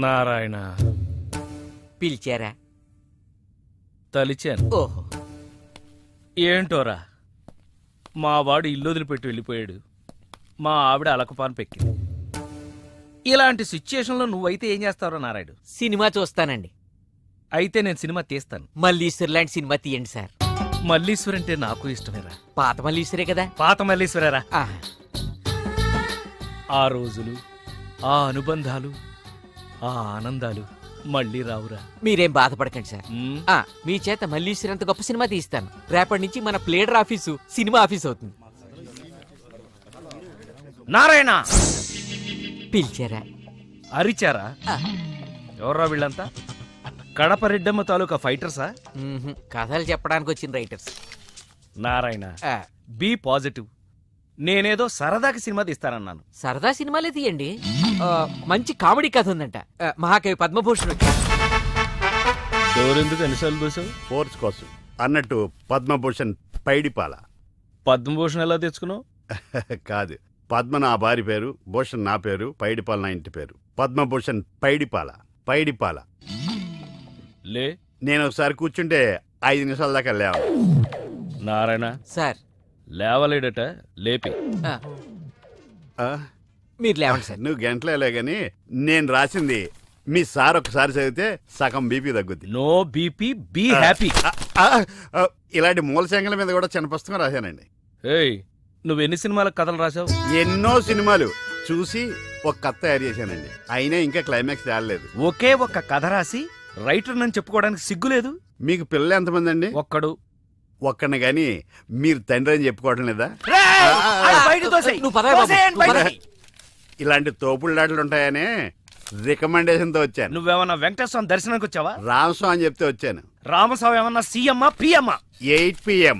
నారాయణ పిలిచారా? తలిచాను. ఓహో, ఏంటోరా, మా వాడు ఇల్లు వదిలిపెట్టి వెళ్ళిపోయాడు, మా ఆవిడ అలకపాను పెక్కింది. ఇలాంటి సిచ్యుయేషన్లో నువ్వైతే ఏం చేస్తావురా నారాయుడు? సినిమా చూస్తానండి. అయితే నేను సినిమా తీస్తాను. మల్లీశ్వర్ లాంటి సినిమా తీయండి సార్. మల్లీశ్వర్ అంటే నాకు ఇష్టమేరా. పాత మల్లీశ్వరే కదా? పాత మల్లీశ్వరేరా. ఆ, ఆ రోజులు, ఆ అనుబంధాలు, ఆ ఆనందాలు మళ్ళీ రావురా. మీరేం బాధపడకండి సార్. మీ చేత మల్లీశ్వర్ అంత గొప్ప సినిమా తీస్తాను. రేపటి నుంచి మన ప్లేడర్ ఆఫీసు సినిమా ఆఫీస్ అవుతుంది. నారాయణ పిలిచారా? అరిచారా? ఎవర్రా వీళ్ళంతా? కడప రెడ్డమ్మ తాలూకా ఫైటర్సా? కథలు చెప్పడానికి వచ్చిన రైటర్స్. Narayana be positive. నేనేదో సరదాకి సినిమా తీస్తానన్నాను. సరదా సినిమాలే తీయండి. మంచి కామెడీ కథ ఉందంట. మహాకవి పద్మభూషణ్ ఎవరెందుకు ఎన్నిసార్లు చూసావు? ఫోర్స్ కోసం అన్నట్టు పద్మభూషణ్ పైడిపాల. పద్మభూషణ్ ఎలా తెచ్చుకున్నావు? కాదు, పద్మ నా భార్య పేరు, భూషణ్ నా పేరు, పైడిపాల నా ఇంటి పేరు. పద్మభూషణ్ పైడిపాల. పైడిపాల లే. నేను ఒకసారి కూర్చుంటే 5 నిమిషాల దాకా లేవ. నారాయణ సార్ లేవలేడట, లేపి. మీరు లేవండి సార్. నువ్వు గంటలే గాని నేను రాసింది మీ సార్ ఒకసారి చదివితే సగం బీపీ తగ్గుద్ది. No BP, be happy. ఇలాంటి మూల శంకల మీద కూడా చిన్న పుస్తకం రాశానండి. ఏయ్, నువ్వెన్ని సినిమాలకు కథలు రాసావు? ఎన్నో సినిమాలు చూసి ఒక కథ తయారు చేశానండి. అయినా ఇంకా క్లైమాక్స్ తేలలేదు. ఒకే ఒక్క కథ రాసి రైటర్ నన్ను చెప్పుకోవడానికి సిగ్గులేదు? మీకు పిల్లలు ఎంతమంది అండి? ఒక్కడు. ఒక్కడిని గాని మీరు తండ్రి అని చెప్పుకోవటం లేదా? ఇలాంటి తోపుళ్ళాటలు ఉంటాయనే రికమెండేషన్ తో వచ్చాను. నువ్వేమన్నా వెంకటేశ్వర దర్శనానికి వచ్చావా? రామస్వామి అని చెప్తే వచ్చాను. రామస్వామి ఏమన్నా CM PM? 8 PM.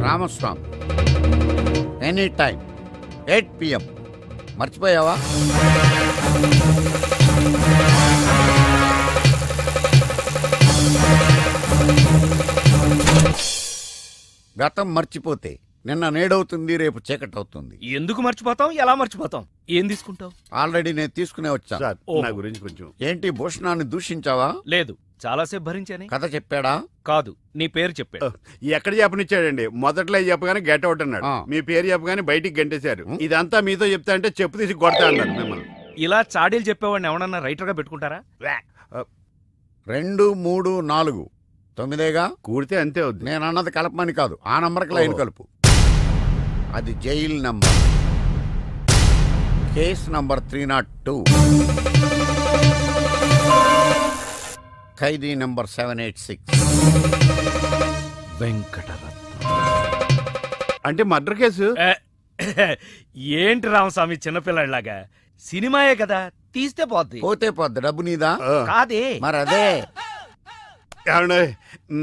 Ramaswamy any time 8 PM. మర్చిపోయావా? గతం మర్చిపోతే నిన్న నేడవుతుంది, రేపు చీకటి అవుతుంది. ఎందుకు మర్చిపోతాం? ఎలా మర్చిపోతాం? ఏం తీసుకుంటావు? ఆల్రెడీ నేను తీసుకునే వచ్చా. నా గురించి కొంచెం. ఏంటి భూషణాన్ని దూషించావా? లేదు, చాలాసేపు భరించాని. కథ చెప్పాడా? కాదు, నీ పేరు చెప్పాడు. ఎక్కడ చెప్పనిచ్చాడండి? మొదట్లో చెప్పగానే గెట్ అవుట్ అన్నాడు. మీ పేరు చెప్పగానే బయటికి గంటేశారు. ఇదంతా మీతో చెప్తా అంటే చెప్పు తీసి కొడతా అన్నారు మిమ్మల్ని. ఇలా చాడీలు చెప్పేవాడిని ఎవడన్నా రైటర్ గా పెట్టుకుంటారా? 2, 3, 4 9గా కూడితే అంతే అవుద్ది. నేను అన్నది కలపమని కాదు, ఆ నంబర్కి లైన్ కలుపు. అది జైల్ నంబర్. Case number 302. ఖైదీ నంబర్ 786. వెంకటరత్నం. అంటే మర్డర్ కేసు. ఏంటి రామస్వామి చిన్నపిల్లలాగా? సినిమాయే కదా, తీస్తే పోద్ది. పోతే పోద్ది. డబ్బు నీదా? కాదే. మరి అదే.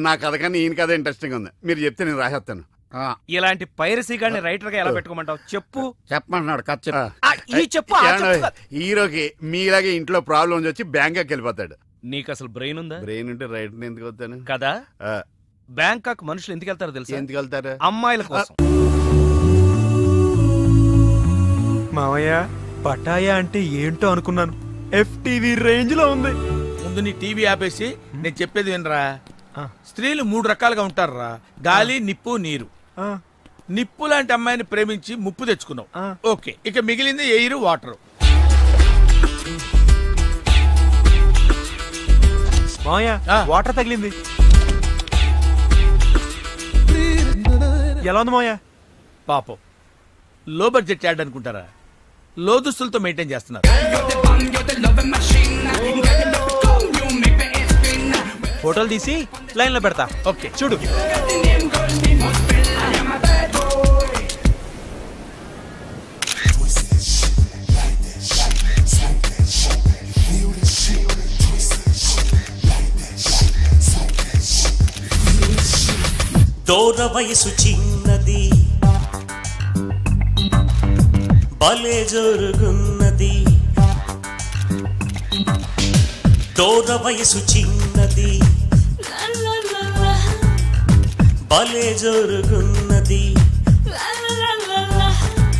నా కథ కానీ ఈయన కథ ఇంట్రెస్టింగ్ ఉంది. మీరు చెప్తే నేను రాసేస్తాను. ఇలాంటి పైరసీ గాని రైటర్ గా ఎలా పెట్టుకోమంటావు? చెప్పు. చెప్పమంటున్నాడు. కథ చెప్పు. హీరోకి మీలాగే ఇంట్లో ప్రాబ్లమ్స్ వచ్చి బ్యాంకాక్ వెళ్ళిపోతాడు. నీకు అసలు బ్రెయిన్ ఉందా? బ్రెయిన్ ఉంటే రైటర్ ఎందుకు వస్తాను కదా. బ్యాంకాక్ మనుషులు ఎందుకు వెళ్తారో తెలుసా? ఎందుకు వెళ్తారు? అమ్మాయిల కోసం. మావయ్య, పటాయా అంటే ఏంటో అనుకున్నాను. FTV రేంజ్ లో ఉంది. ముందు నీ టీవీ ఆపేసి నేను చెప్పేది వినరా. స్త్రీలు 3 రకాలుగా ఉంటారా. గాలి, నిప్పు, నీరు. నిప్పు లాంటి అమ్మాయిని ప్రేమించి ముప్పు తెచ్చుకున్నావు. ఓకే, ఇక మిగిలింది ఎయిర్, వాటర్. మావయ్య, వాటర్ తగిలింది. ఎలా ఉంది మావయ్య? పాపం లో బడ్జెట్ యాడ్ అనుకుంటారా? లో దుస్తులతో మెయింటైన్ చేస్తున్నారు. ఫోటోలు తీసి లైన్ లో పెడతా. ఓకే, చూడు. దూర వయసు చిన్నది, భలే జరుగున్నది. దూర వయసు చిన్నది, భలే జరుగున్నది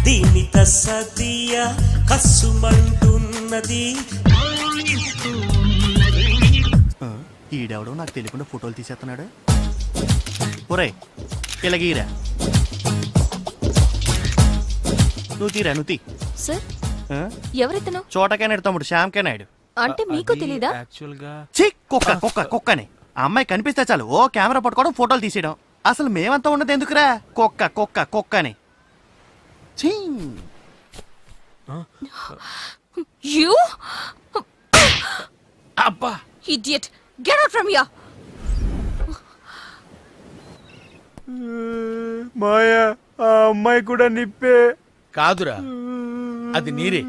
దీని తస్సదియ కస్సుమంటున్నది. ఈడెవడో నాకు తెలియకుండా ఫోటోలు తీసేస్తున్నాడు. ఒరే ఇలాగీరా, నువ్వు తీరా, నువ్వు తీ. సార్ ఎవరితను? చోటకే తమ్ముడు శ్యామ్కే నాయుడు. అంటే మీకు తెలీదా? ఛీ, కుక్క కుక్క కుక్కని. ఆ అమ్మాయి కనిపిస్తే చాలు ఓ కెమెరా పట్టుకోవడం, ఫోటోలు తీసేయడం. అసలు మేమంతా ఉన్నది ఎందుకురా? కుక్క కుక్క కుక్కని. ఛీ. You? అబ్బా Idiot! Get out from here! మాయా, ఆ అమ్మాయి కూడా నిప్పే. కాదురా, అది నీరే,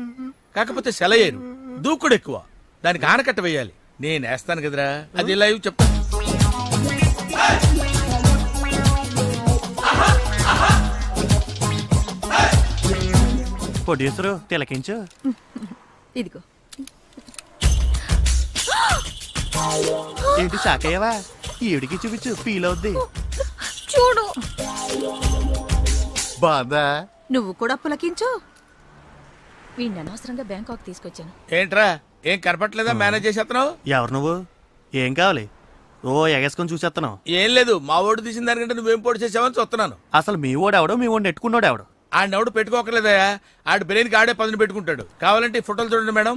కాకపోతే సెలయేరు, దూకుడు ఎక్కువ. దానికి ఆనకట్ట వేయాలి. నేను వేస్తాను కదరా, అది లైవ్ చెప్తా. ప్రొడ్యూసరు తిలకించు. ఇదిగో. ఏంటి షాకయ్యవా? ఈవిడికి చూపించు, ఫీల్ అవుద్ది. చూడు, బాధా. నువ్వు కూడా పులకించు. వీడిని అనవసరంగా బ్యాంకాక్ తీసుకొచ్చాను. ఏంట్రా, ఏం కనపట్లేదా? మేనేజ్ చేసేస్తున్నావు. ఎవరు నువ్వు? ఏం కావాలి? ఓ ఎగేసుకొని చూసేస్తున్నావు. ఏం లేదు, మా ఓటు తీసిన దానికంటే నువ్వేం పోటీ చేసావని చూస్తున్నాను. అసలు మీ ఓడెవడో, మీ ఓడి నెట్టుకున్నాడు ఎవడు? ఆడెవడు పెట్టుకోకర్లేదయా, ఆడు బ్రెయిన్కి ఆడే పదును పెట్టుకుంటాడు. కావాలంటే ఈ ఫోటోలు చూడండి madam.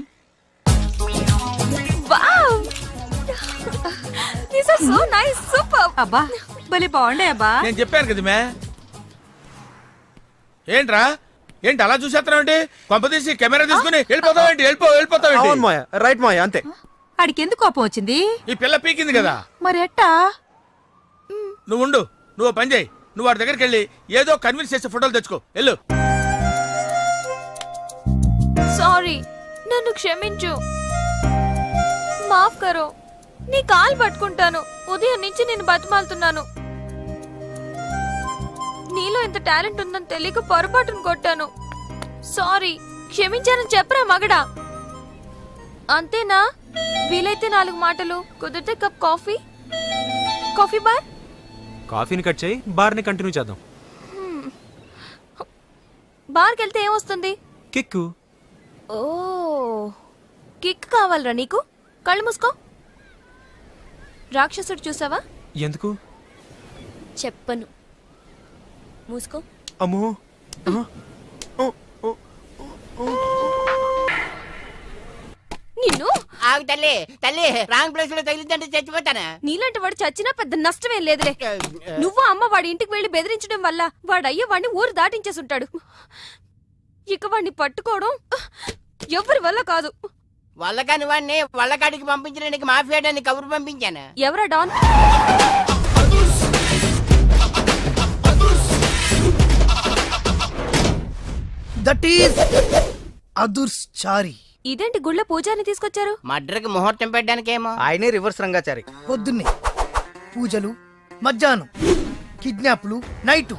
Wow! These are so nice, super. అబ్బా భలే బాగుండే అబ్బా. నేను చెప్పాను కదా మే. ఏంట్రా, ఏంటి అలా చూసేస్తున్నావు? ఏంటి కొంపదీసి కెమెరా తీసుకుని వెళ్ళిపోతావేంటి? అవును మాయా, రైట్ మాయా, అంతే. ఆడికి ఎందుకు కోపం వచ్చింది? ఈ పిల్ల పీకింది కదా. మరి ఎట్టా? నువ్వు ఉండు, నువ్వు పని చేయి. నువ్వు వాడి దగ్గరికి వెళ్ళి ఏదో కన్విన్స్ చేసే ఫోటోలు తెచ్చుకో, వెళ్ళు. సారీ, నన్ను క్షమించు. మాఫ్ కరో. నీ కాలు పట్టుకుంటాను. ఉదయం నుంచి నేను బతిమాలుతున్నాను. నీలో ఇంత టాలెంట్ ఉందని తెలియక పొరపాటును కొట్టాను. సారీ, క్షమించానని చెప్పరా మగడా. అంతేనా? వీలైతే 4 మాటలు, కుదిరితే కప్ కాఫీ. Coffee bar. కాఫీని కట్ చేయి, బార్ని కంటిన్యూ చేద్దాం. బార్కి వెళ్తే ఏమొస్తుంది? కిక్కు. ఓ, కిక్ కావాలరా నీకు? కళ్ళు మూసుకో. రాక్షసుడు చూసావా? ఎందుకు? చెప్పను, మూసుకో. అమ్మో. నిన్ను ఆగు తల్లి, తల్లి రాంగ్ ప్లేస్ లో తగిలిందంటే చచ్చిపోతానా? నీలాంటి వాడు చచ్చినా పెద్ద నష్టమేం లేదులే. నువ్వు అమ్మ వాడి ఇంటికి వెళ్లి బెదిరించడం వల్ల వాడయ్య వాడిని ఊరు దాటించేసుంటాడు. ఇక వాడిని పట్టుకోవడం ఎవరి వల్ల కాదు. వల్లకాని వాడిని వల్లకాడికి పంపించడానికి మాఫియాడాన్ని కబురు పంపించాను. ఎవరా డాన్? దట్ ఈస్ అదుర్స్ చారి. ఇదేంటి గుళ్ళ పూజారిని తీసుకొచ్చారు? మర్డర్కి ముహూర్తం పెట్టడానికేమో. ఆయనే రివర్స్ రంగాచారి. పొద్దున్నే పూజలు, మధ్యాహ్నం కిడ్నాప్లు, నైటు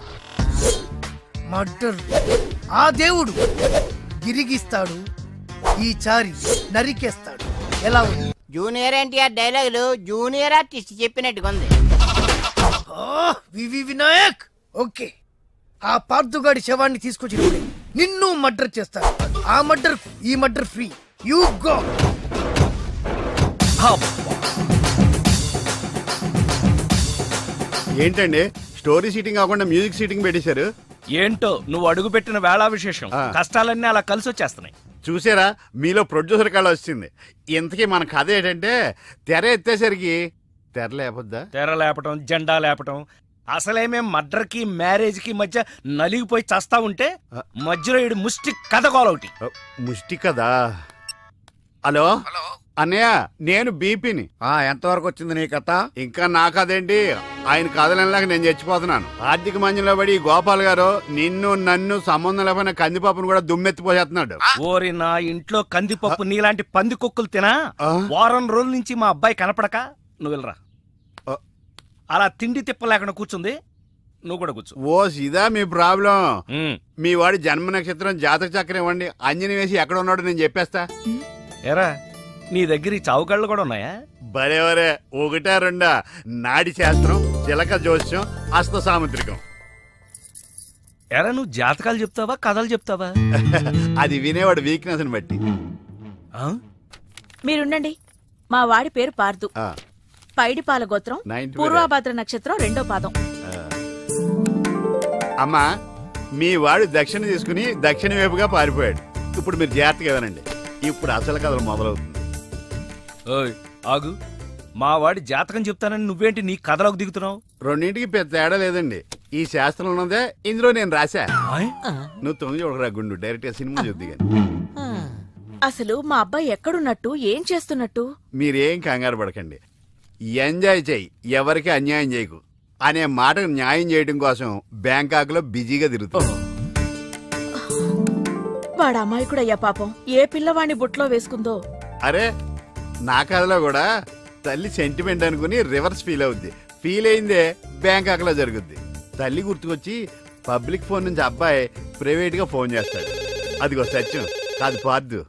మర్డర్. ఆ దేవుడు గిరిగిస్తాడు, ఈ చారి నరికేస్తాడు. ఎలా ఉంది? జూనియర్ ఎన్టీఆర్ డైలాగులు జూనియర్ ఆర్టిస్ట్ చెప్పినట్టుగా ఉంది. వివి వినాయక్. ఓకే, ఆ పార్థుగాడి శవాన్ని తీసుకొచ్చినప్పుడు నిన్ను మర్డర్ చేస్తాడు. ఆ మర్డర్ ఈ మర్డర్ ఫ్రీ. You go. ఏంటండి స్టోరీ సీటింగ్ కాకుండా మ్యూజిక్ సీటింగ్ పెట్టేశారు? ఏంటో నువ్వు అడుగు పెట్టిన వేళా విశేషం. కష్టాలన్నీ అలా కలిసి వచ్చేస్తున్నాయి. చూసారా, మీలో ప్రొడ్యూసర్ కళ వచ్చింది. ఇంతకీ మన కథ ఏంటంటే, తెర ఎత్తేసరికి తెర లేపొద్దా? తెర లేపటం, జెండా లేపటం. అసలేమేం మర్డర్ కి మ్యారేజ్ కి మధ్య నలిగిపోయి చస్తా ఉంటే మధ్యలో ఈడు ముష్టి కథ కోలొకటి. ముష్టి కదా. హలో అన్నయ్య, నేను బీపీని. ఎంతవరకు వచ్చింది నీ కథ? ఇంకా నా కథేంటి, ఆయన కథలలాగా నేను చచ్చిపోతున్నాను. ఆర్థిక మంజంలో పడి గోపాల్ గారు నిన్ను నన్ను సంబంధం లేకపోయినా కందిపప్పును కూడా దుమ్మెత్తిపోసేస్తున్నాడు. ఓరి నా ఇంట్లో కందిపప్పు నీలాంటి పంది కుక్కలు తినా వారం రోజుల నుంచి మా అబ్బాయి కనపడక నువ్వు వెళ్ళరా. అలా తిండి తిప్ప లేకుండా కూర్చుంది, నువ్వు కూడా కూర్చో. ఓ ఇదా మీ ప్రాబ్లం? మీ వాడి జన్మ నక్షత్రం జాతక చక్రం ఇవ్వండి, అంజని వేసి ఎక్కడ ఉన్నాడో నేను చెప్పేస్తా. ఎరా, నీ దగ్గర ఈ చావుకళ్ళు కూడా ఉన్నాయా? బరేవరే, 1 2 నాడి శాస్త్రం, చిలక జోస్యం, హస్త సాముద్రికం. ఎరా నువ్వు జాతకాలు చెప్తావా కథలు చెప్తావా? అది వినేవాడు వీక్నెస్ ని బట్టి. మీరుండండి. మా వాడి పేరు పార్దు. పైడిపాల గోత్రం, పూర్వాభాద్ర నక్షత్రం 2వ పాదం. అమ్మా, మీ వాడు దక్షిణ తీసుకుని దక్షిణ వైపుగా పారిపోయాడు. ఇప్పుడు మీరు జాగ్రత్తగా వినండి. ఇప్పుడు అసలు కథలు మొదలవుతుంది. ఓయ్ ఆగు, మా వాడి జాతకం చెప్తానని నువ్వేంటి నీ కథలోకి దిగుతున్నావు? రెండింటికి పెద్ద తేడా లేదండి. ఈ శాస్త్రం ఉన్నదే ఇందులో నేను రాశా. నువ్వు 9 ఒకరా గుండు, డైరెక్ట్ గా సినిమా చూద్ది గాని. అసలు మా అబ్బాయి ఎక్కడున్నట్టు, ఏం చేస్తున్నట్టు? మీరేం కంగారు పడకండి. ఎంజాయ్ చెయ్యి, ఎవరికి అన్యాయం చేయకు అనే మాటకు న్యాయం చేయడం కోసం బ్యాంకాక్ లో బిజీగా తిరుగుతావు. వాడు అమాయకుడయ్యా పాపం. ఏ పిల్లవాడిని బుట్లో వేసుకుందో. అరే, నా కథలో కూడా తల్లి సెంటిమెంట్ అనుకుని రివర్స్ ఫీల్ అవుద్ది. ఫీల్ అయిందే బ్యాంకాక్ లో జరుగుద్ది. తల్లి గుర్తుకొచ్చి పబ్లిక్ ఫోన్ నుంచి అబ్బాయి ప్రైవేట్ గా ఫోన్ చేస్తాడు. అదిగో సత్యం కాదు పార్దు.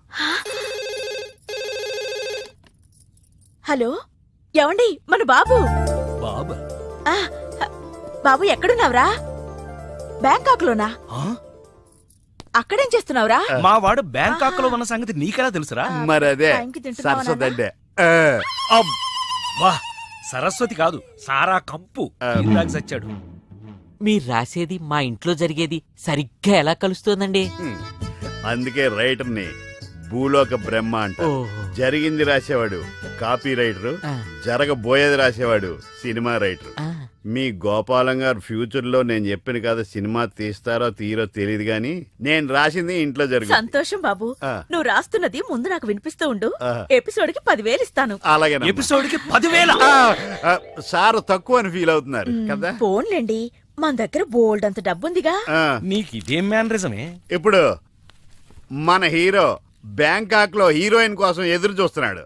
హలో, ఏమండి? మన బాబు. బాబా? బాబు ఎక్కడున్నావురా? బ్యాంకాక్ లోనా? అక్కడేం చేస్తున్నావురా? మా వాడు బ్యాంకాక్ లో ఉన్న సంగతి నీకెలా తెలుసురా? మరదే సరస్వతి. వా, సరస్వతి కాదు, సారా కంపు. ఇందాక చచ్చాడు. మీరు రాసేది మా ఇంట్లో జరిగేది సరిగ్గా ఎలా కలుస్తోందండి? అందుకే రైటర్ని భూలోక బ్రహ్మ అంట. జరిగింది రాసేవాడు కాపీ రైటర్, జరగబోయేది రాసేవాడు సినిమా రైటర్. మీ గోపాలం గారు ఫ్యూచర్ లో నేను చెప్పిన కదా సినిమా తీస్తారో తీరో తెలియదు గాని నేను రాసింది ఇంట్లో జరుగుతుంది. సంతోషం బాబు. నువ్వు రాస్తున్నది ముందు నాకు వినిపిస్తూ ఉండు. ఎపిసోడ్ కి 10,000 ఇస్తాను. అలాగే. ఎపిసోడ్ కి 10,000? సార్ తక్కువ అని ఫీల్ అవుతున్నారు కదా? ఫోన్లేండి, మన దగ్గర బోల్డ్ అంత డబ్బుందిగా. నీకు ఇదేం మేనరిజమే? ఇప్పుడు మన హీరో బ్యాంకాక్ లో హీరోయిన్ కోసం ఎదురు చూస్తున్నాడు.